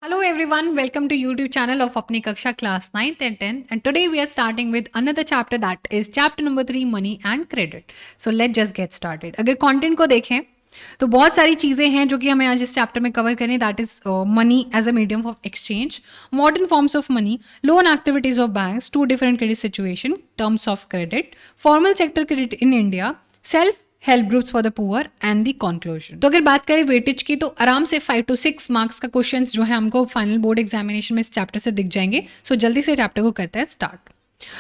Hello everyone, welcome to YouTube channel of Apni Kaksha class 9th and 10th, and today we are starting with another chapter, that is chapter number 3, money and credit. So let's just get started. अगर content को देखें तो बहुत सारी चीज़ें हैं जो कि हमें आज इस चैप्टर में कवर करें. That is money as a medium of exchange, modern forms of money, loan activities of banks, two different credit situation, terms of credit, formal sector credit in India, self help groups for the poor and the conclusion. तो अगर बात करें weightage की तो आराम से 5 to 6 marks का question जो है हमको फाइनल बोर्ड एग्जामिनेशन में इस चैप्टर से दिख जाएंगे. सो जल्दी से चैप्टर को करते हैं स्टार्ट.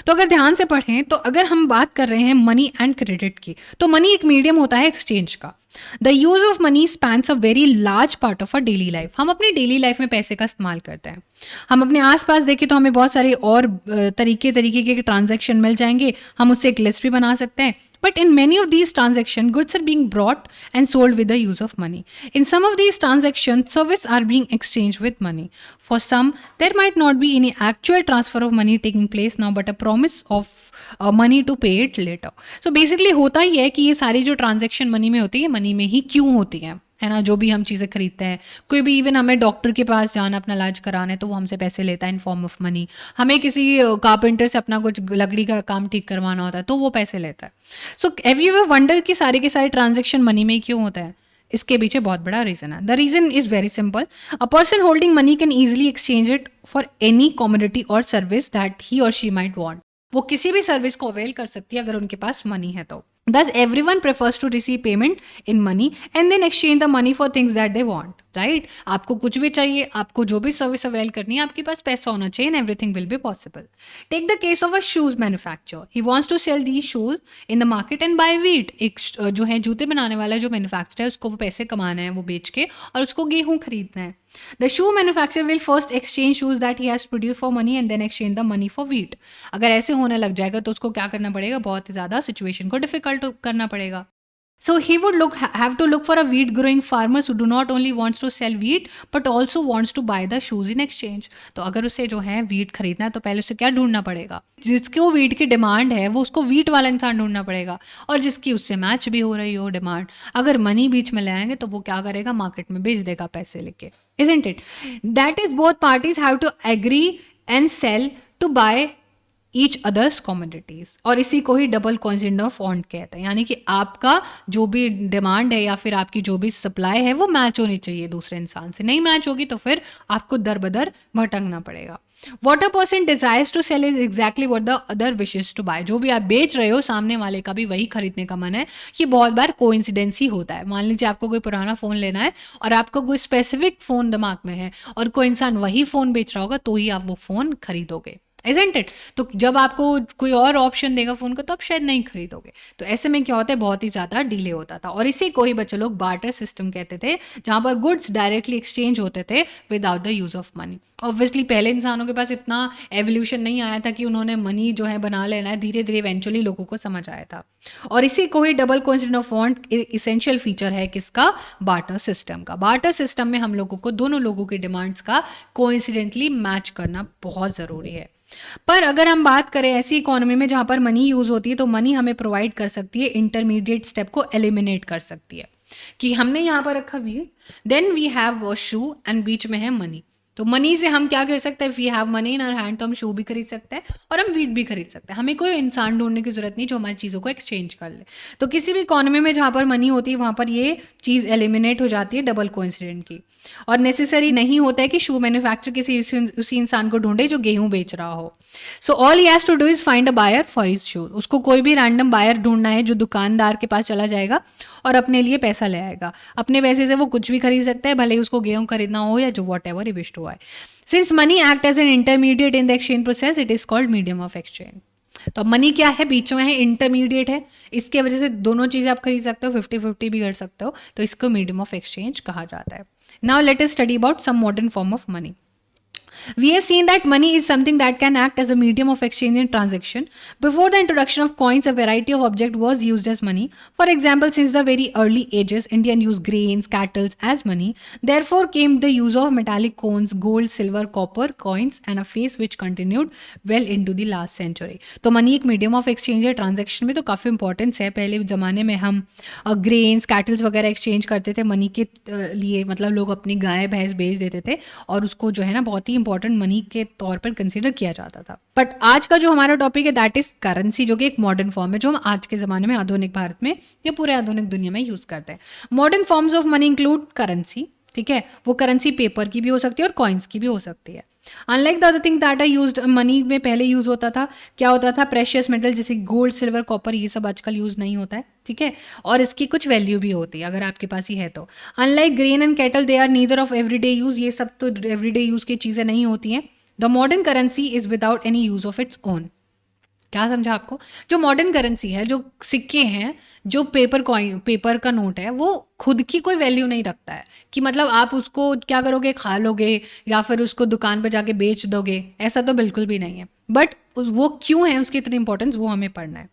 तो अगर ध्यान से पढ़ें तो अगर हम बात कर रहे हैं मनी एंड क्रेडिट की, तो मनी एक मीडियम होता है एक्सचेंज का. The use of money spans a very large part of a daily life. हम अपनी डेली लाइफ में पैसे का इस्तेमाल करते हैं. हम अपने आसपास देखें तो हमें बहुत सारे और तरीके के ट्रांजैक्शन मिल जाएंगे. हम उससे एक लिस्ट भी बना सकते हैं. But in many of these transactions, goods are being brought and sold with the use of money. In some of these transactions, services are being exchanged with money. For some, there might not be any actual transfer of money taking place now, but a promise of money to pay it later. So basically होता ही है कि ये सारी जो transaction money में होती है, money में ही क्यों होती है ना. जो भी हम चीज़ें खरीदते हैं, कोई भी इवन हमें डॉक्टर के पास जाना अपना इलाज कराना है तो वो हमसे पैसे लेता है इन फॉर्म ऑफ मनी. हमें किसी कारपेंटर से अपना कुछ लकड़ी का काम ठीक करवाना होता है तो वो पैसे लेता है. So have you ever wonder कि सारे के सारे ट्रांजेक्शन मनी में क्यों होता है? इसके पीछे बहुत बड़ा रीजन है. The reason is very simple. A person holding money can easily exchange it for any commodity और सर्विस दैट ही और शी माइट वांट. वो किसी भी सर्विस को अवेल कर सकती है अगर उनके पास मनी है तो. Thus, everyone prefers to receive payment in money and then exchange the money for things that they want. Right आपको कुछ भी चाहिए, आपको जो भी सर्विस अवेल करनी है, आपके पास पैसा होना चाहिए and everything will be possible. Take the case of a shoes manufacture. He wants to sell these shoes in the market and buy wheat. एक जो है जूते बनाने वाला जो मैन्युफैक्चर है उसको वो पैसे कमाना है वो बेच के, और उसको गेहूँ खरीदना है. The shoe manufacturer will first exchange shoes that he has produced for money and then exchange the money for wheat. अगर ऐसे होने लग जाएगा तो उसको क्या करना पड़ेगा, बहुत ही ज़्यादा सिचुएशन को डिफिकल्ट करना पड़ेगा. So he would have to look for a wheat growing farmers who do not only wants to sell wheat but also wants to buy the shoes in exchange. तो अगर उसे जो है wheat खरीदना है तो पहले उसे क्या ढूंढना पड़ेगा, जिसके वो wheat की डिमांड है वो उसको wheat वाला इंसान ढूंढना पड़ेगा, और जिसकी उससे मैच भी हो रही हो डिमांड. अगर मनी बीच में ले आएंगे तो वो क्या करेगा, मार्केट में बेच देगा पैसे लेके. Isn't it? That is, both parties have to agree and sell to buy each others commodities. और इसी को ही डबल कॉन्सेंट ऑफ वांट कहते हैं. यानी कि आपका जो भी डिमांड है या फिर आपकी जो भी सप्लाई है वो मैच होनी चाहिए दूसरे इंसान से. नहीं मैच होगी तो फिर आपको दर बदर भटकना पड़ेगा. What a person desires to sell is exactly what the other wishes to buy. जो भी आप बेच रहे हो सामने वाले का भी वही खरीदने का मन है. ये बहुत बार कोइंसिडेंस ही होता है. मान लीजिए आपको कोई पुराना फ़ोन लेना है और आपको कोई स्पेसिफिक फ़ोन दिमाग में है और कोई इंसान वही फ़ोन बेच रहा होगा तो ही आप वो फ़ोन खरीदोगे. Isn't it? तो जब आपको कोई और ऑप्शन देगा फ़ोन का तो आप शायद नहीं खरीदोगे. तो ऐसे में क्या होता है, बहुत ही ज़्यादा डिले होता था. और इसी को ही बच्चे लोग बार्टर सिस्टम कहते थे, जहाँ पर गुड्स डायरेक्टली एक्सचेंज होते थे without the use of money. Obviously पहले इंसानों के पास इतना एवोल्यूशन नहीं आया था कि उन्होंने मनी जो है बना लेना है. धीरे धीरे इवेंचुअली लोगों को समझ आया था. और इसी को ही double coincident of want essential feature है किसका, बार्टर सिस्टम का. बार्टर सिस्टम में हम लोगों को दोनों लोगों की डिमांड्स का कोइंसिडेंटली मैच करना बहुत ज़रूरी है. पर अगर हम बात करें ऐसी इकोनॉमी में जहाँ पर मनी यूज़ होती है तो मनी हमें प्रोवाइड कर सकती है, इंटरमीडिएट स्टेप को एलिमिनेट कर सकती है. कि हमने यहाँ पर रखा wheel, then we have a shoe and बीच में है मनी. तो मनी से हम क्या कर सकते हैं, we have money in our hand, तो हम शू भी खरीद सकते हैं और हम वीट भी खरीद सकते हैं. हमें कोई इंसान ढूंढने की जरूरत नहीं जो हमारी चीज़ों को एक्सचेंज कर ले. तो किसी भी इकोनॉमी में जहाँ पर मनी होती है वहाँ पर ये चीज़ एलिमिनेट हो जाती है डबल कोइंसिडेंट की. और नेसेसरी नहीं होता है कि शू मैन्युफैक्चर किसी उसी इंसान को ढूंढे जो गेहूं बेच रहा हो. So all he has to do is find a buyer for his shoe. उसको कोई भी रैंडम बायर ढूंढना है जो दुकानदार के पास चला जाएगा और अपने लिए पैसा ले आएगा. अपने पैसे से वो कुछ भी खरीद सकता है, भले ही उसको गेहूं खरीदना हो या जो whatever he wish to buy. Since money act as an intermediate in the exchange process, it is called medium of exchange. तो अब मनी क्या है, बीच में है, इंटरमीडिएट है. इसके वजह से दोनों चीज़ें आप खरीद सकते हो, 50-50 भी कर सकते हो. तो इसको मीडियम ऑफ एक्सचेंज कहा जाता है. Now let us study about some modern form of money. We have seen that money is something that can act as a medium of exchange and transaction. Before the introduction of coins, a variety of objects was used as money. For example, since the very early ages, Indian used grains, cattle as money. Therefore came the use of metallic coins, gold, silver, copper, coins and a phase which continued well into the last century. तो money एक medium of exchange है, transaction में तो काफ़ी importance है. पहले ज़माने में हम ग्रेन्स कैटल्स वगैरह एक्सचेंज करते थे मनी के लिए, मतलब लोग अपनी गाय भैंस बेच देते थे और उसको जो है ना बहुत ही इंपॉर्टेंट मनी के तौर पर कंसीडर किया जाता था. बट आज का जो हमारा टॉपिक है दैट इज करेंसी, जो कि एक मॉडर्न फॉर्म है जो हम आज के ज़माने में आधुनिक भारत में या पूरे आधुनिक दुनिया में यूज़ करते हैं. Modern forms of money include currency. ठीक है, वो करेंसी पेपर की भी हो सकती है और कॉइन्स की भी हो सकती है. Unlike the other thing that are used, money में पहले यूज होता था, क्या होता था, प्रेशियस मेटल जैसे गोल्ड, सिल्वर, कॉपर, ये सब आजकल यूज नहीं होता है. ठीक है, और इसकी कुछ वैल्यू भी होती है अगर आपके पास ही है तो. Unlike grain and cattle they are neither of everyday use, ये सब तो एवरीडे यूज की चीज़ें नहीं होती हैं. The modern currency is without any use of its own. क्या समझा आपको? जो मॉडर्न करेंसी है, जो सिक्के हैं, जो पेपर का नोट है, वो खुद की कोई वैल्यू नहीं रखता है कि मतलब आप उसको क्या करोगे, खा लोगे या फिर उसको दुकान पर जाके बेच दोगे, ऐसा तो बिल्कुल भी नहीं है. बट वो क्यों है, उसकी इतनी इंपॉर्टेंस, वो हमें पढ़ना है.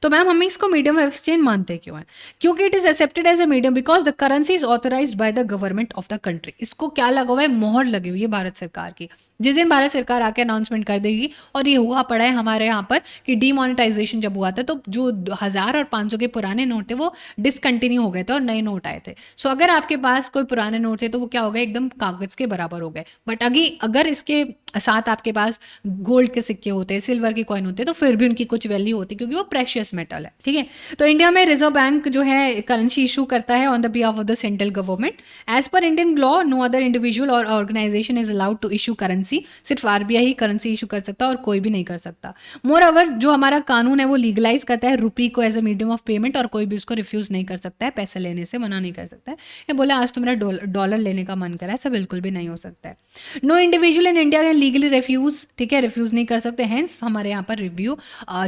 तो मैम हम इसको मीडियम ऑफ एक्सचेंज मानते क्यों हैं? क्योंकि it is accepted as a medium because the currency is authorised by the government of the country. इसको क्या लगा हुआ है, मोहर लगी हुई है भारत सरकार की. जिस दिन भारत सरकार आके अनाउंसमेंट कर देगी, और ये हुआ पड़ा है हमारे यहाँ पर कि डीमोनेटाइजेशन जब हुआ था तो जो 1000 और 500 के पुराने नोट थे वो डिसकंटिन्यू हो गए थे और नए नोट आए थे. सो अगर आपके पास कोई पुराने नोट थे तो वो क्या हो गए, एकदम कागज के बराबर हो गए. बट अगर इसके साथ आपके पास गोल्ड के सिक्के होते, सिल्वर की कॉइन होते, तो फिर भी उनकी कुछ वैल्यू होती क्योंकि वो प्रेशियस मेटल है. ठीक है, तो इंडिया में रिजर्व बैंक जो है करेंसी इशू करता है on the behalf of the central government. As per Indian law no other individual और organization is allowed to issue currency. सिर्फ आरबीआई ही करेंसी इशू कर सकता है और कोई भी नहीं कर सकता. मोर ओवर जो हमारा कानून है वो लीगलाइज करता है रुपी को as a medium of payment, और कोई भी उसको रिफ्यूज नहीं कर सकता है, पैसे लेने से मना नहीं कर सकता है. ये बोला आज तो मेरा डॉलर लेने का मन करा, ऐसा बिल्कुल भी नहीं हो सकता है. No individual in India can legally refuse. ठीक है, रिफ्यूज नहीं कर सकते. हेंस हमारे यहाँ पर रिव्यू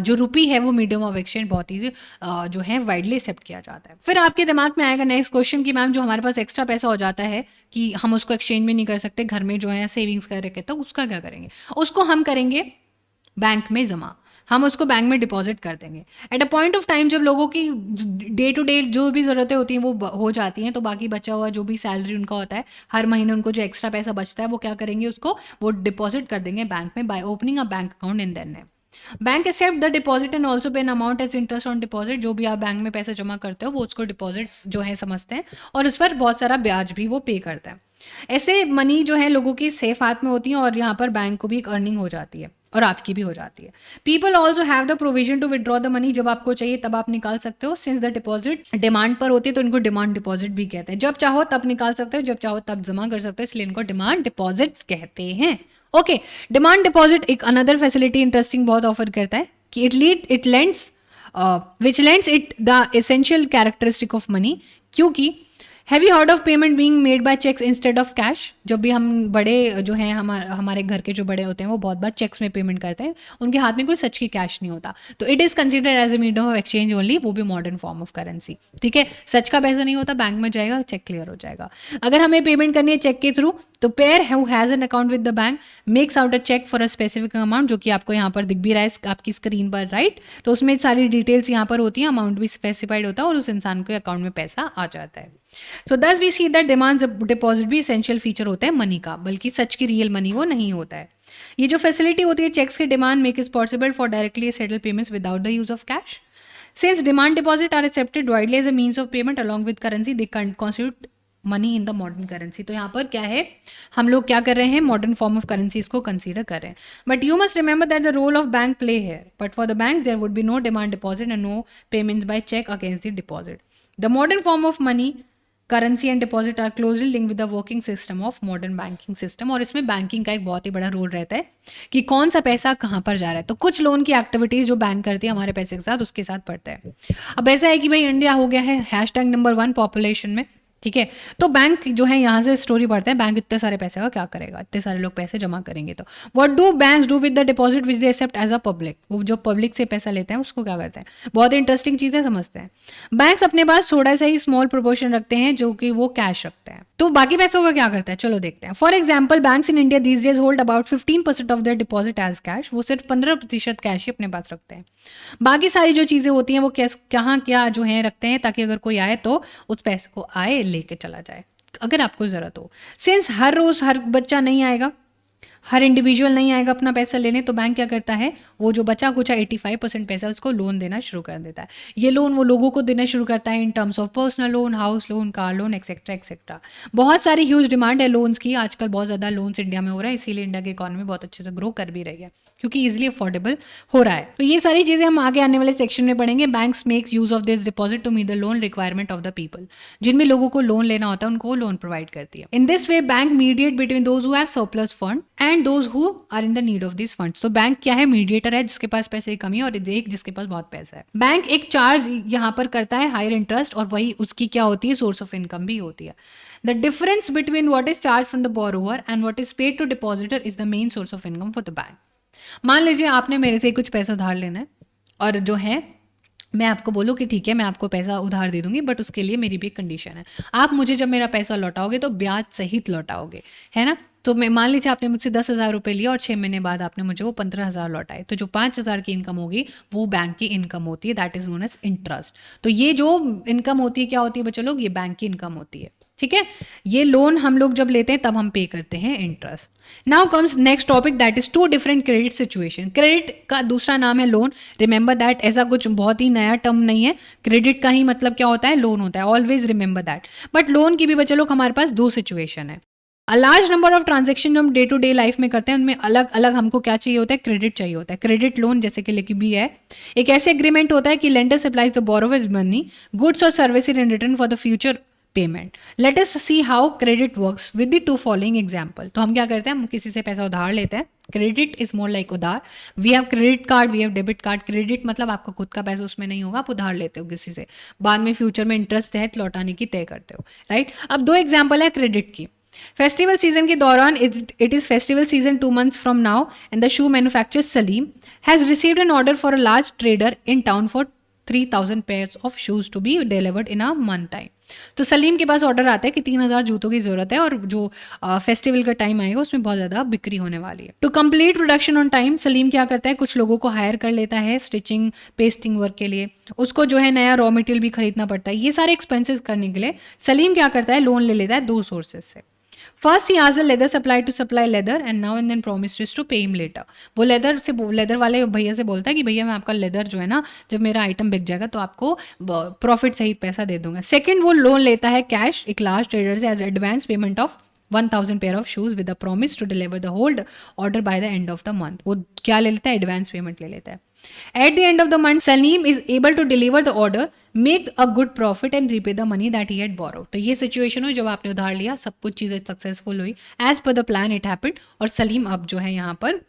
जो रुपी है वो मीडियम ऑफ एक्सचेंज बहुत ही जो है वाइडली एक्सेप्ट किया जाता है. फिर आपके दिमाग में आएगा नेक्स्ट क्वेश्चन कि मैम जो हमारे पास एक्स्ट्रा पैसा हो जाता है कि हम उसको एक्सचेंज भी नहीं कर सकते, घर में जो है सेविंग्स कर रखे, तो उसका क्या करेंगे? उसको हम करेंगे बैंक में जमा, हम उसको बैंक में डिपॉजिट कर देंगे. At a point of time जब लोगों की डे टू डे जो भी ज़रूरतें होती हैं वो हो जाती हैं, तो बाकी बचा हुआ जो भी सैलरी उनका होता है, हर महीने उनको जो एक्स्ट्रा पैसा बचता है वो क्या करेंगे, उसको वो डिपॉजिट कर देंगे बैंक में by opening a bank account in their name. Bank accept the deposit and also pay an amount as interest on deposit. जो भी आप बैंक में पैसा जमा करते हो वो उसको डिपॉजिट जो है समझते हैं और उस पर बहुत सारा ब्याज भी वो पे करता है. ऐसे मनी जो है लोगों की सेफ हाथ में होती है और यहाँ पर बैंक को भी एक अर्निंग हो जाती है और आपकी भी हो जाती है. People also have the provision to withdraw the money. जब आपको चाहिए तब आप निकाल सकते हो. सिंस द डिपॉजिट डिमांड पर होती है तो इनको डिमांड डिपॉजिट भी कहते हैं. जब चाहो तब निकाल सकते हो, जब चाहो तब जमा कर सकते हो, इसलिए इनको डिमांड डिपॉजिट्स कहते हैं. ओके, डिमांड डिपॉजिट एक अनदर फैसिलिटी इंटरेस्टिंग बहुत ऑफर करता है कि it lends which lends it the essential characteristic of money. क्योंकि have you heard of payment being made by cheques instead of cash? जब भी हम बड़े जो हैं हमारे घर के जो बड़े होते हैं वो बहुत बार चेक्स में पेमेंट करते हैं, उनके हाथ में कोई सच की कैश नहीं होता, तो it is considered as a medium of exchange only, वो भी मॉडर्न फॉर्म ऑफ करेंसी. ठीक है, सच का पैसा नहीं होता, बैंक में जाएगा, चेक क्लियर हो जाएगा. अगर हमें पेमेंट करनी है चेक के थ्रू तो payer who has an account with the bank makes out a cheque for a specific amount, जो कि आपको यहाँ पर दिख भी रहा है आपकी स्क्रीन पर, राइट. तो उसमें सारी डिटेल्स यहाँ पर होती हैं, अमाउंट भी स्पेसिफाइड होता है और उस इंसान के अकाउंट में पैसा आ जाता है. So thus we see that demand deposit भी एसेंशियल फीचर होता है मनी का, बल्कि सच की रियल मनी वो नहीं होता है. ये जो फैसिलिटी होती है चेक्स के demand make is possible for directly settle payments without the use of cash. Since demand deposit are accepted widely as a means of payment along with currency, they constitute money in the modern currency. तो यहाँ पर क्या है, हम लोग क्या कर रहे हैं, मॉडर्न फॉर्म ऑफ करेंसी इसको कंसीडर कर रहे हैं. But you must remember that the role of bank play here, but for the bank there would be no demand deposit and no payments by cheque against the deposit. The modern form of money currency and deposit are closely link with the working system of modern banking system. और इसमें banking का एक बहुत ही बड़ा role रहता है कि कौन सा पैसा कहाँ पर जा रहा है. तो कुछ लोन की एक्टिविटीज जो बैंक करती है हमारे पैसे के साथ, उसके साथ पड़ता है. अब ऐसा है कि भाई इंडिया हो गया है #1 पॉपुलेशन में, ठीक है। तो बैंक जो है यहाँ से स्टोरी बढ़ता है, बैंक इतने सारे पैसे का क्या करेगा, इतने सारे लोग पैसे जमा करेंगे तो what do banks do with the deposit which they accept as a public, वो जो पब्लिक से पैसा लेते हैं उसको क्या करते हैं, बहुत इंटरेस्टिंग चीज़ें समझते हैं। बैंक्स अपने पास थोड़ा सा ही स्मॉल प्रोपोर्शन रखते हैं जो कि वो कैश रखते हैं, तो बाकी पैसों का क्या करते हैं चलो देखते हैं। For example banks in India these days hold about 15% of their deposit as cash, वो सिर्फ 15% कैश ही अपने पास रखते हैं। बाकी सारी जो चीज़ें होती हैं वो कहाँ क्या जो है रखते हैं ताकि अगर कोई आए तो उस पैसे को आए लेके चला जाए अगर आपको ज़रूरत हो। सिंस हर रोज़ हर बच्चा नहीं आएगा, हर इंडिविजुअल नहीं आएगा अपना पैसा लेने, तो बैंक क्या करता है, वो जो बचा कुचा 85% पैसा उसको लोन देना शुरू कर देता है। ये लोन वो लोगों को देना शुरू करता है in terms of personal loan, house loan, car loan, etcetera etcetera. बहुत सारी ह्यूज डिमांड है लोन्स की, आजकल बहुत ज़्यादा लोन्स इंडिया में हो रहा है, इसीलिए इंडिया की इकॉनमी बहुत अच्छे से ग्रो कर भी रही है क्योंकि इजिली अफोर्डेबल हो रहा है। तो ये सारी चीज़ें हम आगे आने वाले सेक्शन में पढ़ेंगे। Banks makes use of this deposit to meet the loan requirement of the people, जिनमें लोगों को लोन लेना होता है उनको लोन प्रोवाइड करती है। In this way bank mediate between those who have surplus fund and those who are in the need of this funds. तो बैंक क्या है, मीडिएटर है जिसके पास पैसे की कमी है और एक जिसके पास बहुत पैसा है। बैंक एक चार्ज यहाँ पर करता है हायर इंटरेस्ट, और वही उसकी क्या होती है, सोर्स ऑफ इनकम भी होती है। The difference between what is charge from the borrower and what is paid to depositor is the main source of income for the bank. मान लीजिए आपने मेरे से कुछ पैसा उधार लेना है और जो है मैं आपको बोलूँ कि ठीक है मैं आपको पैसा उधार दे दूंगी, बट उसके लिए मेरी भी एक कंडीशन है, आप मुझे जब मेरा पैसा लौटाओगे तो ब्याज सहित लौटाओगे, है ना। तो मैं मान लीजिए आपने मुझसे 10,000 रुपये लिया और 6 महीने बाद आपने मुझे वो 15,000 लौटाए, तो जो 5,000 की इनकम होगी वो बैंक की इनकम होती है, that is known as interest. तो ये जो इनकम होती है क्या होती है बच्चों लोग, ये बैंक की इनकम होती है, ठीक है। ये लोन हम लोग जब लेते हैं तब हम पे करते हैं interest. Now comes next topic that is two different credit situation. Credit का दूसरा नाम है लोन। रिमेंबर दैट, ऐसा कुछ बहुत ही नया टर्म नहीं है, क्रेडिट का ही मतलब क्या होता है, लोन होता है, always remember that. But loan की भी बच्चे लोग हमारे पास दो सिचुएशन है। A large number of transaction जो हम डे टू डे लाइफ में करते हैं उनमें अलग अलग हमको क्या चाहिए होता है, क्रेडिट चाहिए होता है। क्रेडिट लोन जैसे कि लिखी भी है, एक ऐसे एग्रीमेंट होता है कि lender supplies the borrower money, goods और services in return for the future payment. Let us see how credit works with the two following example. तो हम क्या करते हैं, हम किसी से पैसा उधार लेते हैं, क्रेडिट इज मोर लाइक उधार। We have credit card, we have debit card. Credit मतलब आपका खुद का पैसा उसमें नहीं होगा, आप उधार लेते हो किसी से, बाद में फ्यूचर में इंटरेस्ट तहत लौटाने की तय करते हो, राइट। अब दो एग्जाम्पल है क्रेडिट की। फेस्टिवल सीजन के दौरान, it is festival season 2 months from now, and the shoe manufacturer Salim has received an order for a large trader in town for 3,000 pairs of shoes to be delivered in a month time। तो सलीम के पास order आता है कि 3,000 जूतों की जरूरत है और जो फेस्टिवल का टाइम आएगा उसमें बहुत ज़्यादा बिक्री होने वाली है। To complete production on time Salim क्या करता है, कुछ लोगों को हायर कर लेता है स्टिचिंग पेस्टिंग वर्क के लिए, उसको जो है नया रॉ मटेरियल भी खरीदना पड़ता है। ये सारे एक्सपेंसेस करने के लिए सलीम क्या करता है, लोन ले लेता है दो सोर्सेज से। फर्स्ट ही आज leather supply to supply leather and now and then promise to pay him later. वो लेदर वाले भैया से बोलता है कि भैया मैं आपका लेदर जो है ना, जब मेरा आइटम बिक जाएगा तो आपको प्रॉफिट सहित पैसा दे दूंगा। सेकंड, वो लोन लेता है कैश एक लार्ज ट्रेडर से as advance payment of 1,000 pair of shoes with a promise to deliver the whole order by the end of the month. वो क्या ले लेता है, एडवांस पेमेंट ले लेता है। At the end of the month, Salim is able to deliver the order, make a good profit and repay the money that he had borrowed। तो ये सिचुएशन हुई जब आपने उधार लिया, सब कुछ चीज़ें सक्सेसफुल हुई, as per the plan it happened, और सलीम अब जो है यहाँ पर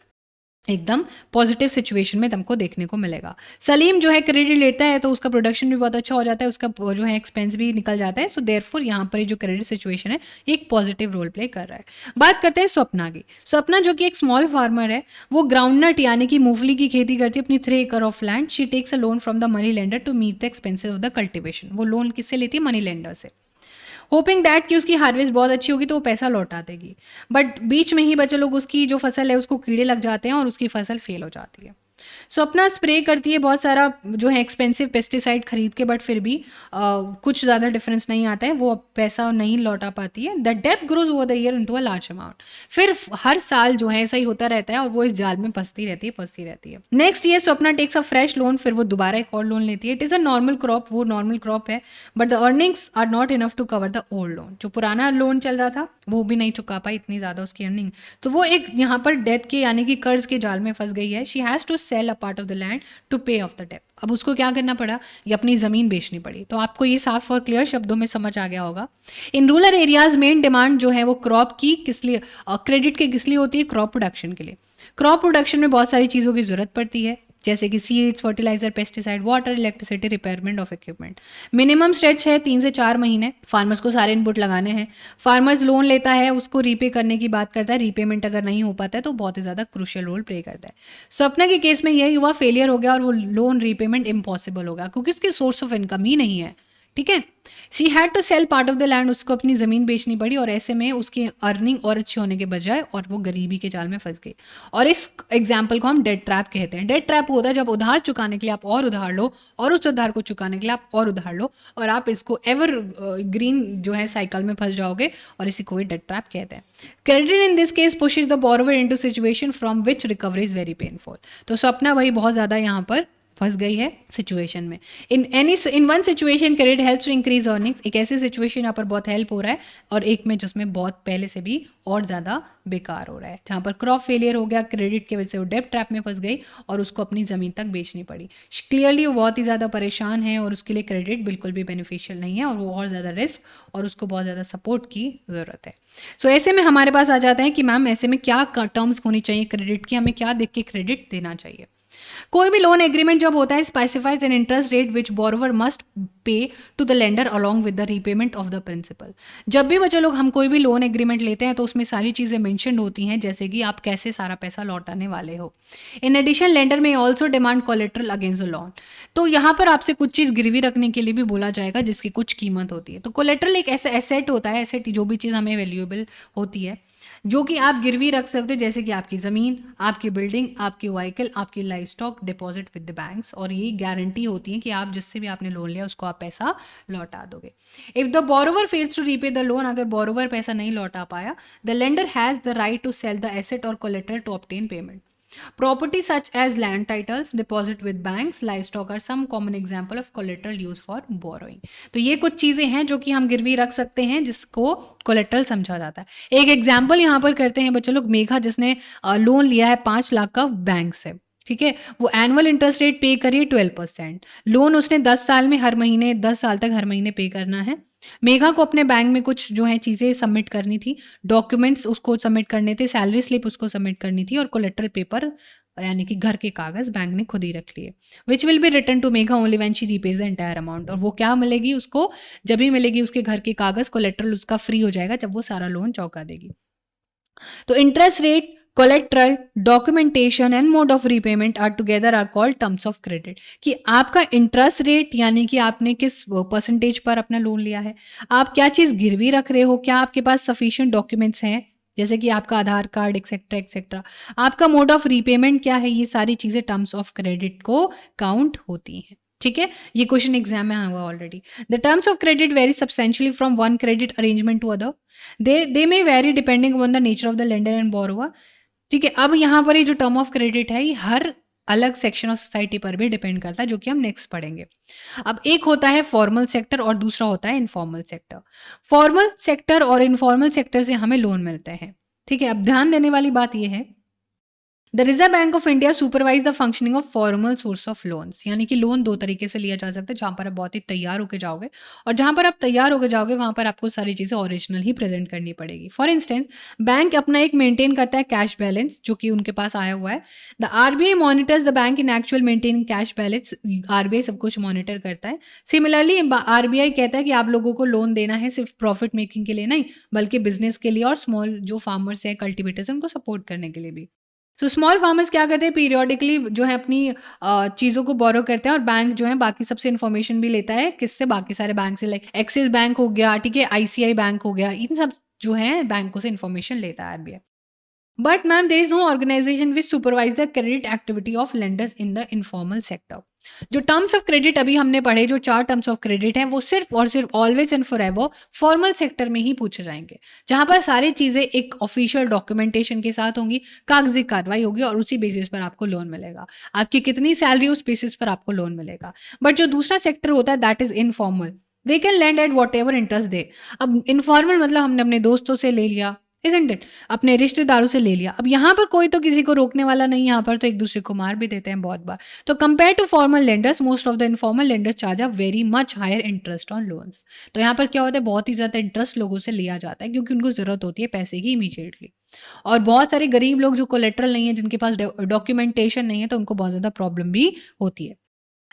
एकदम पॉजिटिव सिचुएशन में तुमको देखने को मिलेगा। सलीम जो है क्रेडिट लेता है तो उसका प्रोडक्शन भी बहुत अच्छा हो जाता है, उसका जो है एक्सपेंस भी निकल जाता है। सो देयरफॉर यहाँ पर जो क्रेडिट सिचुएशन है एक पॉजिटिव रोल प्ले कर रहा है। बात करते हैं स्वप्ना की। स्वप्ना जो कि एक स्मॉल फार्मर है, वो ग्राउंडनट यानी कि मूंगफली की खेती करती है अपनी 3 acre of land. She takes a loan from the money lender to meet the expenses of the cultivation. वो लोन किससे लेती है, मनी लेंडर से, होपिंग दैट कि उसकी हार्वेस्ट बहुत अच्छी होगी तो वो पैसा लौटा देगी। बट बीच में ही बच्चे लोग उसकी जो फसल है उसको कीड़े लग जाते हैं और उसकी फसल फेल हो जाती है। सो अपना स्प्रे करती है बहुत सारा जो है एक्सपेंसिव पेस्टिसाइड खरीद के, बट फिर भी कुछ ज़्यादा डिफरेंस नहीं आता है, वो पैसा नहीं लौटा पाती है। द डेब्ट grows over the year into a large amount. फिर हर साल जो है ऐसा ही होता रहता है और वो इस जाल में फंसती रहती है। Next year Swapna takes a fresh loan, फिर वो दोबारा एक और लोन लेती है। It is a normal crop, वो नॉर्मल क्रॉप है, but the earnings are not enough to cover the old loan. जो पुराना लोन चल रहा था वो भी नहीं चुका पाई इतनी ज़्यादा उसकी अर्निंग, तो वो एक यहाँ पर डेथ के यानी कि कर्ज के जाल में फंस गई है। She has to sell a part of the land to pay off the debt. अब उसको क्या करना पड़ा, ये अपनी ज़मीन बेचनी पड़ी। तो आपको ये साफ और क्लियर शब्दों में समझ आ गया होगा। In rural areas main demand जो है वो क्रॉप की किस लिए, क्रेडिट के किस लिए होती है, क्रॉप प्रोडक्शन के लिए। क्रॉप प्रोडक्शन में बहुत सारी चीज़ों की ज़रूरत पड़ती है, जैसे कि seeds, fertiliser, pesticide, water, electricity, repairment of equipment. Minimum stretch है 3 से 4 महीने, फार्मर्स को सारे इनपुट लगाने हैं। फार्मर्स लोन लेता है, उसको रीपे करने की बात करता है, रीपेमेंट अगर नहीं हो पाता है तो बहुत ही ज़्यादा क्रूशियल रोल प्ले करता है। सपना के केस में यही हुआ, फेलियर हो गया और वो लोन रीपेमेंट इम्पॉसिबल हो गया क्योंकि उसकी सोर्स ऑफ इनकम ही नहीं है। ठीक है, she had to sell part of the land, उसको अपनी ज़मीन बेचनी पड़ी और ऐसे में उसकी अर्निंग और अच्छी होने के बजाय और वो गरीबी के जाल में फंस गई। और इस एग्जाम्पल को हम डेट ट्रैप कहते हैं। डेट ट्रैप होता है जब उधार चुकाने के लिए आप और उधार लो और उस उधार को चुकाने के लिए आप और उधार लो और आप इसको एवर ग्रीन जो है साइकिल में फंस जाओगे और इसी को ही डेट ट्रैप कहते हैं। Credit in this case pushes the borrower into situation from which recovery is very painful. तो सपना वही बहुत ज़्यादा यहाँ पर फंस गई है सिचुएशन में। In one situation credit helps to increase earnings, एक ऐसी सिचुएशन यहाँ पर बहुत हेल्प हो रहा है और एक में जिसमें बहुत पहले से भी और ज़्यादा बेकार हो रहा है, जहाँ पर क्रॉप फेलियर हो गया क्रेडिट की वजह से, वो डेब्ट ट्रैप में फंस गई और उसको अपनी ज़मीन तक बेचनी पड़ी। क्लियरली वो बहुत ही ज़्यादा परेशान है और उसके लिए क्रेडिट बिल्कुल भी बेनिफिशियल नहीं है और वो और ज़्यादा रिस्क और उसको बहुत ज़्यादा सपोर्ट की ज़रूरत है। सो ऐसे में हमारे पास आ जाता है कि मैम ऐसे में क्या टर्म्स होनी चाहिए क्रेडिट की, हमें क्या देख के क्रेडिट देना चाहिए। कोई भी लोन एग्रीमेंट जब होता है specifies an interest rate which borrower must pay to the lender along with the repayment of the principal. जब भी बच्चे लोग हम कोई भी लोन एग्रीमेंट लेते हैं तो उसमें सारी चीज़ें मेंशन होती हैं, जैसे कि आप कैसे सारा पैसा लौटाने वाले हो। इन एडिशन लेंडर में also demand collateral against the loan. तो यहाँ पर आपसे कुछ चीज़ गिरवी रखने के लिए भी बोला जाएगा जिसकी कुछ कीमत होती है। तो कोलेट्रल एक ऐसा एसेट होता है, एसेट जो भी चीज़ हमें वैल्यूएबल होती है जो कि आप गिरवी रख सकते हो, जैसे कि आपकी ज़मीन, आपकी बिल्डिंग, आपकी व्हीकल, आपकी life stock deposit with the banks, और ये गारंटी होती है कि आप जिससे भी आपने लोन लिया उसको आप पैसा लौटा दोगे। If the borrower fails to repay the loan, अगर बोरोवर पैसा नहीं लौटा पाया, the lender has the right to sell the asset और collateral to obtain payment. Property such as land titles, deposit with banks, livestock are some common example of collateral used for borrowing. तो ये कुछ चीज़ें हैं जो कि हम गिरवी रख सकते हैं जिसको कोलेट्रल समझा जाता है। एक एग्जाम्पल यहाँ पर करते हैं बच्चों लोग, मेघा जिसने लोन लिया है 5 लाख का बैंक से, ठीक है, वो एनुअल इंटरेस्ट रेट पे करिए 12%। लोन उसने 10 साल में हर महीने 10 साल तक हर महीने पे करना है। मेघा को अपने बैंक में कुछ जो है चीज़ें सबमिट करनी थी, डॉक्यूमेंट्स उसको सबमिट करने थे, सैलरी स्लिप उसको सबमिट करनी थी और कोलेट्रल पेपर यानी कि घर के कागज़ बैंक ने खुद ही रख लिए, which will be return to Megha only when she repays the entire amount. और वो क्या मिलेगी उसको, जब भी मिलेगी उसके घर के कागज़, कोलेट्रल उसका फ्री हो जाएगा जब वो सारा लोन चौका देगी। तो interest rate, collateral, documentation and mode of repayment are together are called terms of credit. कि आपका इंटरेस्ट रेट यानी कि आपने किस परसेंटेज पर अपना लोन लिया है, आप क्या चीज़ गिरवी रख रहे हो, क्या आपके पास सफिशिएंट डॉक्यूमेंट्स हैं जैसे कि आपका आधार कार्ड एक्सेट्रा एक्सेट्रा, आपका मोड ऑफ रीपेमेंट क्या है, ये सारी चीज़ें टर्म्स ऑफ क्रेडिट को काउंट होती हैं। ठीक है, ये क्वेश्चन एग्जाम में हुआ already. The terms of credit vary substantially from one credit arrangement to other, they may vary depending on the nature of the lender and borrower. ठीक है, अब यहाँ पर ये जो टर्म ऑफ क्रेडिट है ये हर अलग सेक्शन ऑफ सोसाइटी पर भी डिपेंड करता है, जो कि हम नेक्स्ट पढ़ेंगे। अब एक होता है फॉर्मल सेक्टर और दूसरा होता है इनफॉर्मल सेक्टर। फॉर्मल सेक्टर और इनफॉर्मल सेक्टर से हमें लोन मिलते हैं। ठीक है, अब ध्यान देने वाली बात यह है, the reserve bank of India supervise the functioning of formal source of loans. यानी कि लोन दो तरीके से लिया जा सकता है, जहाँ पर आप बहुत ही तैयार होकर जाओगे और जहाँ पर आप तैयार होकर जाओगे वहाँ पर आपको सारी चीज़ें ओरिजिनल ही प्रेजेंट करनी पड़ेगी। फॉर इंस्टेंस, बैंक अपना एक मेंटेन करता है कैश बैलेंस जो कि उनके पास आया हुआ है। The RBI monitors the bank in actual maintaining cash balance. RBI सब कुछ मॉनिटर करता है। सिमिलरली आरबीआई कहता है कि आप लोगों को लोन देना है सिर्फ प्रॉफिट मेकिंग के लिए नहीं, बल्कि बिजनेस के लिए और स्मॉल जो फार्मर्स है, कल्टिवेटर्स हैं, उनको सपोर्ट करने के लिए भी। तो स्मॉल फार्मर्स क्या करते हैं, पीरियोडिकली जो है अपनी चीज़ों को बोरो करते हैं और बैंक जो है बाकी सबसे इन्फॉर्मेशन भी लेता है, किससे, बाकी सारे बैंक से, लाइक एक्सिस बैंक हो गया, ठीक है, आईसीआई बैंक हो गया, इन सब जो है बैंकों से इन्फॉर्मेशन लेता है RBI. But ma'am there is no organisation which supervise the credit activity of lenders in the informal sector. जो टर्म्स ऑफ क्रेडिट अभी हमने पढ़े, जो 4 टर्म्स ऑफ क्रेडिट हैं, वो सिर्फ और सिर्फ always and forever formal sector में ही पूछे जाएंगे, जहां पर सारी चीजें एक ऑफिशियल डॉक्यूमेंटेशन के साथ होंगी, कागजी कार्रवाई होगी और उसी बेसिस पर आपको लोन मिलेगा। आपकी कितनी सैलरी उस बेसिस पर आपको लोन मिलेगा। बट जो दूसरा सेक्टर होता है that is informal, they can lend at whatever interest they. अब इनफॉर्मल मतलब हमने अपने दोस्तों से ले लिया, isn't it? अपने रिश्तेदारों से ले लिया। अब यहाँ पर कोई तो किसी को रोकने वाला नहीं, यहाँ पर तो एक दूसरे को मार भी देते हैं बहुत बार। तो compare to formal lenders, most of the informal lenders charge a very much higher interest on loans. तो यहाँ पर क्या होता है, बहुत ही ज़्यादा इंटरेस्ट लोगों से लिया जाता है क्योंकि उनको ज़रूरत होती है पैसे की इमीडिएटली। और बहुत सारे गरीब लोग जो कोलेट्रल नहीं है, जिनके पास डॉक्यूमेंटेशन नहीं है, तो उनको बहुत ज़्यादा प्रॉब्लम भी होती है।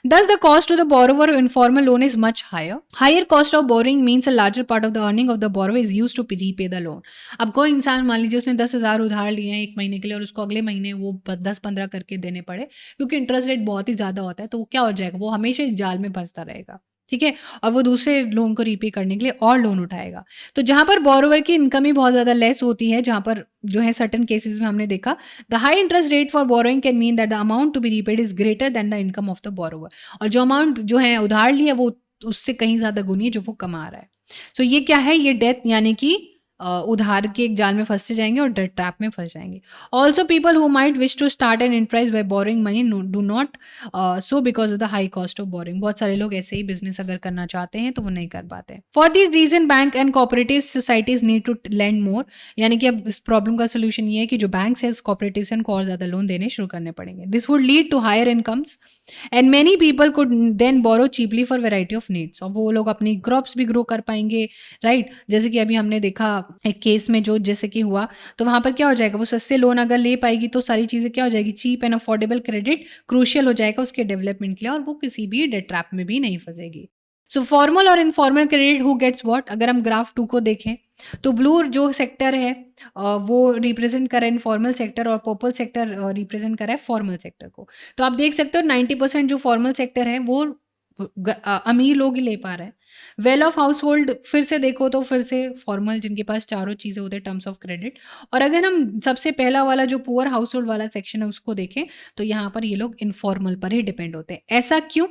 Thus, the cost to the borrower of informal loan is much higher. Higher cost of borrowing means a larger part of the earning of the borrower is used to repay the loan. अब कोई इंसान मान लीजिए उसने 10,000 उधार लिए हैं 1 महीने के लिए और उसको अगले महीने वो 10-15 करके देने पड़े, क्योंकि इंटरेस्ट रेट बहुत ही ज़्यादा होता है, तो वो क्या हो जाएगा, वो हमेशा इस जाल में फंसता रहेगा, ठीक है? और वो दूसरे लोन को रीपे करने के लिए और लोन उठाएगा। तो जहाँ पर बोरोवर की इनकम ही बहुत ज़्यादा लेस होती है, जहाँ पर जो है सर्टेन केसेस में हमने देखा, the high interest rate for borrowing can mean that the amount to be repaid is greater than the income of the borrower. और जो अमाउंट जो है उधार लिया वो उससे कहीं ज़्यादा गुनी है जो वो कमा रहा है। सो ये क्या है, ये डेथ यानी कि उधार के एक जाल में फंसते जाएंगे और डेट ट्रैप में फंस जाएंगे। Also people who might wish to start an enterprise by borrowing money do not so because of the high cost of borrowing. बहुत सारे लोग ऐसे ही बिजनेस अगर करना चाहते हैं तो वो नहीं कर पाते। For this reason bank and cooperative societies need to lend more, यानी कि अब इस प्रॉब्लम का सोल्यूशन ये है कि जो बैंक्स है, कोऑपरेटिव को और ज्यादा लोन देने शुरू करने पड़ेंगे। This would lead to higher incomes and many people could then borrow cheaply for variety of needs. और वो लोग अपनी क्रॉप्स भी ग्रो कर पाएंगे, राइट? जैसे कि अभी हमने देखा एक केस में जो जैसे कि हुआ, तो वहां पर क्या हो जाएगा, वो सस्ते लोन अगर ले पाएगी तो सारी चीजें क्या हो जाएगी, cheap and affordable credit crucial हो जाएगा उसके डेवलपमेंट के लिए, और वो किसी भी डेट ट्रैप में भी नहीं फंसेगी। सो फॉर्मल और informal credit who gets what, अगर हम ग्राफ 2 को देखें तो ब्लू जो सेक्टर है वो रिप्रेजेंट कर रहा है इनफॉर्मल सेक्टर और पर्पल सेक्टर रिप्रेजेंट कर रहा है फॉर्मल सेक्टर को। तो आप देख सकते हो 90% जो फॉर्मल सेक्टर है वो अमीर लोग ही ले पा रहे हैं। वेल ऑफ हाउस होल्ड फिर से देखो तो फिर से फॉर्मल, जिनके पास चारों चीज़ें होते हैं टर्म्स ऑफ क्रेडिट। और अगर हम सबसे पहला वाला जो पुअर हाउस होल्ड वाला सेक्शन है उसको देखें तो यहाँ पर ये लोग इनफॉर्मल पर ही डिपेंड होते हैं। ऐसा क्यों?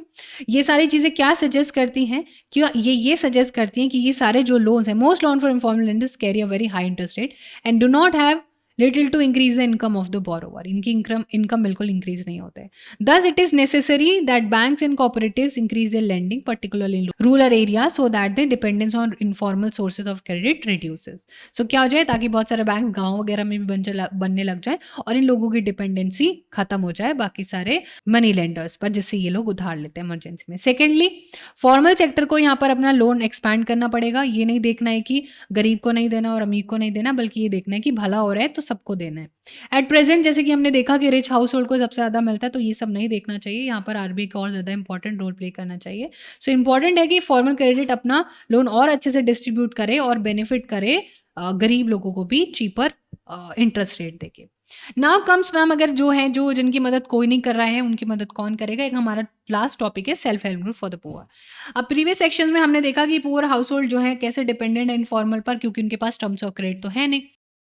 ये सारी चीज़ें क्या सजेस्ट करती हैं? क्यों ये सजेस्ट करती हैं कि ये सारे जो लोन्स हैं, most loan for informal lenders carry a very high interest rate and do not have little to increase the income of the borrower. इनकी इनकम बिल्कुल इंक्रीज नहीं होते हैं। Thus it is necessary that banks and cooperatives increase their lending particularly in rural area so that the dependence on informal sources of credit reduces. So क्या हो जाए, ताकि बहुत सारे बैंक गाँव वगैरह में भी बनने लग जाए और इन लोगों की डिपेंडेंसी खत्म हो जाए बाकी सारे मनी लेंडर्स पर, जिससे ये लोग उधार लेते हैं इमरजेंसी में। सेकेंडली, फॉर्मल सेक्टर को यहाँ पर अपना लोन एक्सपैंड करना पड़ेगा। ये नहीं देखना है कि गरीब को नहीं देना और अमीर को नहीं देना, बल्कि ये देखना है कि भला हो रहा है तो सबको देना है। एट प्रेजेंट जैसे कि हमने देखा कि रिच हाउस होल्ड को सबसे ज़्यादा मिलता है, तो ये सब नहीं देखना चाहिए। यहाँ पर आरबीआई को और ज़्यादा इंपॉर्टेंट रोल प्ले करना चाहिए। सो इंपॉर्टेंट है कि फॉर्मल क्रेडिट अपना लोन और अच्छे से डिस्ट्रीब्यूट करे और बेनिफिट करे गरीब लोगों को भी चीपर इंटरेस्ट रेट देके। नाउ कम्स मैम, अगर जो है जो जिनकी मदद कोई नहीं कर रहा है उनकी मदद कौन करेगा? एक हमारा लास्ट टॉपिक है self help group for the poor. अब प्रीवियस सेक्शन में हमने देखा कि पुअर हाउस होल्ड जो है कैसे डिपेंडेंट है इनफॉर्मल पर, क्योंकि उनके पास टर्म्स ऑफ क्रेडिट तो है नहीं।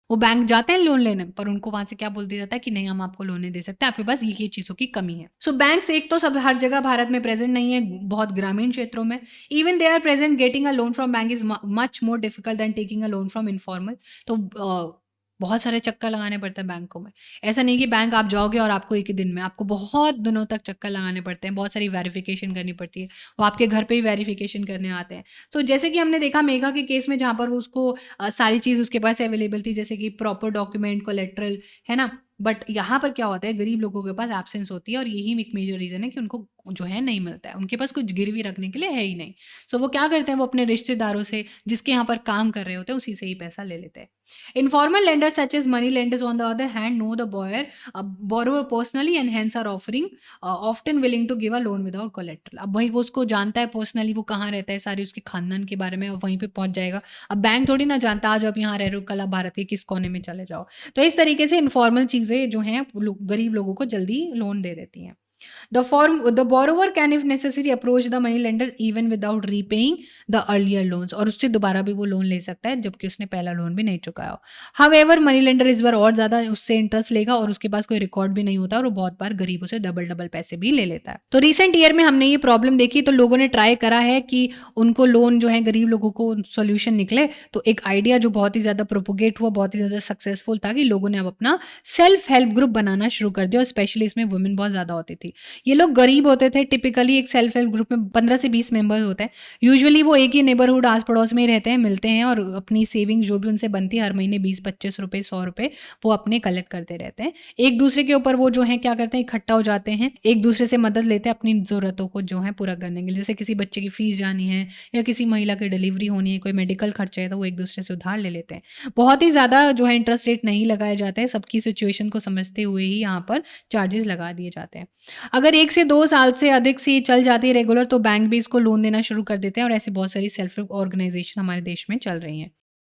वो बैंक जाते हैं लोन लेने, पर उनको वहां से क्या बोल दिया जाता है कि नहीं, हम आपको लोन नहीं दे सकते, आपके पास ये चीज़ों की कमी है। सो बैंक्स एक तो सब हर जगह भारत में प्रेजेंट नहीं है, बहुत ग्रामीण क्षेत्रों में even they are present, getting a loan from bank is much more difficult than taking a loan from informal. तो बहुत सारे चक्कर लगाने पड़ते हैं बैंकों में। ऐसा नहीं कि बैंक आप जाओगे और आपको एक ही दिन में, आपको बहुत दिनों तक चक्कर लगाने पड़ते हैं, बहुत सारी वेरिफिकेशन करनी पड़ती है, वो आपके घर पे ही वेरिफिकेशन करने आते हैं। तो जैसे कि हमने देखा मेगा के केस में, जहाँ पर उसको सारी चीज़ उसके पास अवेलेबल थी, जैसे कि प्रॉपर डॉक्यूमेंट, कोलेट्रल, है ना। बट यहाँ पर क्या होता है, गरीब लोगों के पास एब्सेंस होती है और यही एक मेजर रीज़न है कि उनको जो है नहीं मिलता है, उनके पास कुछ गिरवी रखने के लिए है ही नहीं। सो वो क्या करते हैं, वो अपने रिश्तेदारों से जिसके यहाँ पर काम कर रहे होते हैं उसी से ही पैसा ले लेते हैं। Informal lenders such as money lenders on the other hand know the borrower personally and hence are offering often willing to give a loan without collateral। अब वही वो उसको जानता है पर्सनली, वो कहाँ रहता है, सारी उसके खानदान के बारे में वहीं पे पहुंच जाएगा। अब बैंक थोड़ी ना जानता आज आप यहाँ रह रहे हो, कल आप भारत के किस कोने में चले जाओ। तो इस तरीके से इनफॉर्मल चीज़ें जो हैं गरीब लोगों को जल्दी लोन दे देती हैं। The borrower can if necessary approach the money lender even without repaying the earlier loans, और उससे दोबारा भी वो लोन ले सकता है जबकि उसने पहला लोन भी नहीं चुकाया हो। However, मनी लेंडर इस बार और ज़्यादा उससे इंटरेस्ट लेगा और उसके पास कोई रिकॉर्ड भी नहीं होता और वो बहुत बार गरीबों से डबल पैसे भी ले लेता है। तो रिसेंट ईयर में हमने ये प्रॉब्लम देखी, तो लोगों ने ट्राई करा है कि उनको लोन जो है गरीब लोगों को सोल्यूशन निकले। तो एक आइडिया जो बहुत ही ज़्यादा प्रोपोगेट हुआ, बहुत ही ज़्यादा सक्सेसफुल था, कि लोगों ने अब अपना सेल्फ हेल्प ग्रुप बनाना शुरू कर दिया और स्पेशली इसमें वुमेन बहुत ज़्यादा होती थी। मोस्टली। ये लोग गरीब होते थे, टिपिकली एक सेल्फ हेल्प ग्रुप में 15 से 20 मेंबर होते हैं। यूजुअली वो एक ही नेबरहुड आस-पड़ोस में ही रहते हैं, मिलते हैं और अपनी सेविंग जो भी उनसे बनती है हर महीने 20-25 रुपए, 100 रुपए वो अपने कलेक्ट करते रहते हैं। एक-दूसरे के ऊपर वो जो है क्या करते हैं, इकट्ठा हो जाते हैं, एक-दूसरे से मदद लेते हैं अपनी ज़रूरतों को जो है पूरा करने के लिए। जैसे किसी बच्चे की फीस जानी है या किसी महिला की डिलीवरी होनी है, कोई मेडिकल खर्चा है तो वो एक-दूसरे से उधार ले लेते हैं। बहुत ही ज़्यादा जो है इंटरेस्ट रेट नहीं लगाया जाता है, सबकी सिचुएशन को समझते हुए ही यहाँ पर चार्जेज़ लगा दिए जाते हैं। अगर 1 से 2 साल से अधिक से ये चल जाती है रेगुलर, तो बैंक भी इसको लोन देना शुरू कर देते हैं और ऐसी बहुत सारी सेल्फ हेल्प ऑर्गेनाइजेशन हमारे देश में चल रही हैं।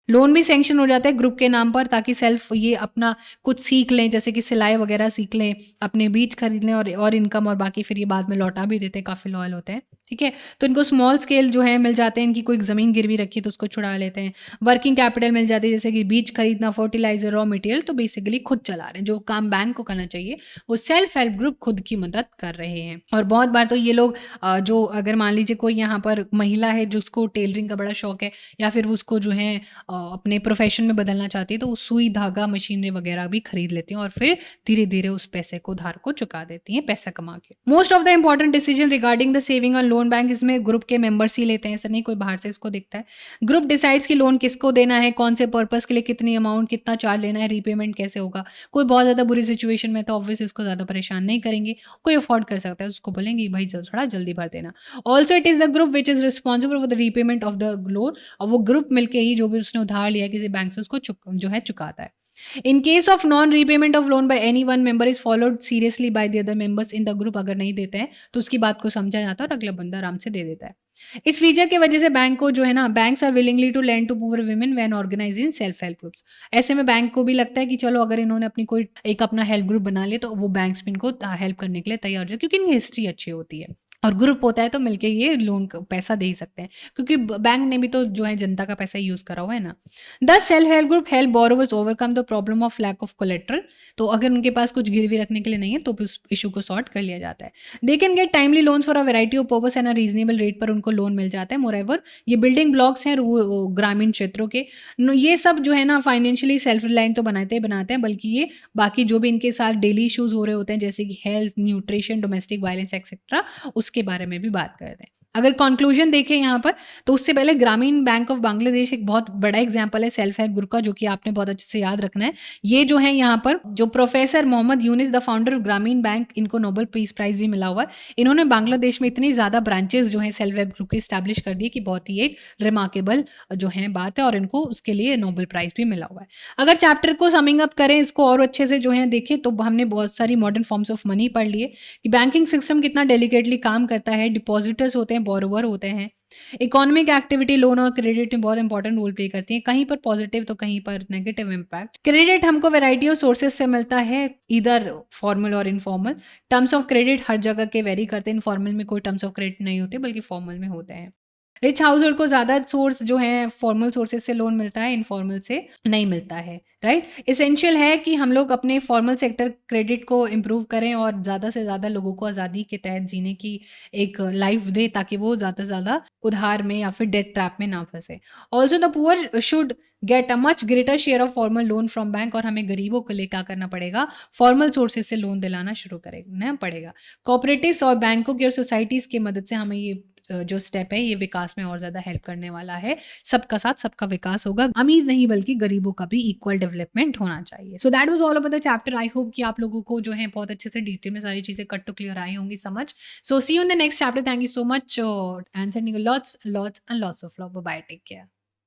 लोन भी सैंक्शन हो जाता है ग्रुप के नाम पर, ताकि सेल्फ ये अपना कुछ सीख लें, जैसे कि सिलाई वगैरह सीख लें, अपने बीज खरीद लें और इनकम, और बाकी फिर ये बाद में लौटा भी देते हैं, काफ़ी लॉयल होते हैं। ठीक है? तो इनको स्मॉल स्केल जो है मिल जाते हैं, इनकी कोई ज़मीन गिरवी रखी है तो उसको छुड़ा लेते हैं। वर्किंग कैपिटल मिल जाती है, जैसे कि बीज खरीदना, फर्टिलाइज़र, रॉ मटेरियल, तो बेसिकली खुद चला रहे हैं। जो काम बैंक को करना चाहिए, वो सेल्फ हेल्प ग्रुप खुद की मदद कर रहे हैं। और बहुत बार तो ये लोग जो अगर मान लीजिए कोई यहाँ पर महिला है जिसको टेलरिंग का बड़ा शौक है, या फिर वो उसको जो है अपने प्रोफ़ेशन में बदलना चाहती है, तो वो सुई, धागा, मशीनरी वगैरह भी खरीद लेती हैं और फिर धीरे-धीरे उस पैसे को उधार को चुका देती हैं पैसा कमा के। Most of the important decision regarding the saving और लोन बैंक इसमें ग्रुप के मेंबर्स ही लेते हैं, ऐसा नहीं कोई बाहर से इसको देखता है। ग्रुप डिसाइड्स कि लोन किसको देना है, कौन से पर्पस के लिए कितनी अमाउंट, कितना चार्ज लेना है, रीपेमेंट कैसे होगा। कोई बहुत ज़्यादा बुरी सिचुएशन में तो ऑब्वियसली उसको ज़्यादा परेशान नहीं करेंगे। कोई अफोर्ड कर सकता है उसको बोलेंगे भाई थोड़ा जल्दी भर देना। Also it is the group which is responsible for the repayment of the loan, और वो ग्रुप मिलके ही जो भी उसने उधार लिया है किसी बैंक से, उसको जो है चुकाता है। In case of non repayment of loan by any one member is followed seriously by the other members in the group, अगर नहीं देते हैं तो उसकी बात को समझा जाता है और अगला बंदा आराम से दे देता है। इस फीचर की वजह से बैंक को जो है ना, banks are willingly to lend to poor women when organising self help groups. ऐसे में बैंक को भी लगता है कि चलो अगर इन्होंने अपनी कोई एक अपना हेल्प ग्रुप बना लिया तो वो बैंक्स भी इनको हेल्प करने के लिए तैयार हो जाए, क्योंकि इनकी हिस्ट्री अच्छी होती है और ग्रुप होता है तो मिलके ये लोन पैसा दे ही सकते हैं, क्योंकि बैंक ने भी तो जो है जनता का पैसा यूज करा हुआ है ना। Thus self help group help borrowers overcome the problem of lack of collateral. तो अगर उनके पास कुछ गिरवी रखने के लिए नहीं है तो उस इशू को सॉर्ट कर लिया जाता है। They can get timely loans for a variety of purpose and a reasonable rate पर उनको लोन मिल जाता है। मोरेवर ये बिल्डिंग ब्लॉक्स हैं ग्रामीण क्षेत्रों के। ये सब जो है ना फाइनेंशियली सेल्फ रिलायंट तो बनाते हैं, बल्कि ये बाकी जो भी इनके साथ डेली इश्यूज हो रहे होते हैं, जैसे कि health, nutrition, domestic violence etcetera, उसके बारे में भी बात करते हैं। अगर कंक्लूजन देखें यहाँ पर, तो उससे पहले ग्रामीण बैंक ऑफ बांग्लादेश एक बहुत बड़ा एग्जांपल है सेल्फ हेल्प ग्रुप का, जो कि आपने बहुत अच्छे से याद रखना है। ये जो है यहाँ पर जो professor Mohammad Yunus, the founder of Grameen Bank, इनको नोबेल पीस प्राइज भी मिला हुआ है। इन्होंने बांग्लादेश में इतनी ज़्यादा ब्रांचेस जो है सेल्फ हेल्प ग्रुप की स्टैब्लिश कर दी कि बहुत ही एक रिमार्केबल जो है बात है, और इनको उसके लिए नोबेल प्राइज भी मिला हुआ है। अगर चैप्टर को समिंग अप करें, इसको और अच्छे से जो है देखें, तो हमने बहुत सारी मॉडर्न फॉर्म्स ऑफ मनी पढ़ लिए कि बैंकिंग सिस्टम कितना डेलिकेटली काम करता है, डिपॉजिटर्स होते हैं, बोरोवर होते हैं, इकोनॉमिक एक्टिविटी लोन और क्रेडिट में बहुत इंपॉर्टेंट रोल प्ले करती है, कहीं पर पॉजिटिव तो कहीं पर नेगेटिव इम्पैक्ट। क्रेडिट हमको वैरायटी ऑफ सोर्सेज से मिलता है, इधर फॉर्मल और इनफॉर्मल। टर्म्स ऑफ क्रेडिट हर जगह के वेरी करते हैं, इनफॉर्मल में कोई टर्म्स ऑफ क्रेडिट नहीं होते बल्कि फॉर्मल में होते हैं। रिच हाउस होल्ड को ज़्यादा सोर्स जो है फॉर्मल सोर्सेज से लोन मिलता है, इनफॉर्मल से नहीं मिलता है, राइट। इसेंशियल है कि हम लोग अपने फॉर्मल सेक्टर क्रेडिट को इम्प्रूव करें और ज़्यादा से ज़्यादा लोगों को आज़ादी के तहत जीने की एक लाइफ दे, ताकि वो ज़्यादा से ज़्यादा उधार में या फिर डेट ट्रैप में ना फंसे। Also the poor should get a much greater share of formal loan from bank, और हमें गरीबों के लिए क्या करना पड़ेगा, फॉर्मल सोर्सेज से लोन दिलाना शुरू करना पड़ेगा। कोऑपरेटिव्स और बैंकों की और सोसाइटीज़ की मदद से हमें ये जो स्टेप है ये विकास में और ज़्यादा हेल्प करने वाला है। सबका साथ सबका विकास होगा, अमीर नहीं बल्कि गरीबों का भी इक्वल डेवलपमेंट होना चाहिए। So that was all about the chapter. I hope कि आप लोगों को जो है बहुत अच्छे से डिटेल में सारी चीज़ें कट टू क्लियर आई होंगी समझ। So see you in the next chapter. Thank you so much and sending lots and lots of love. Bye, take care.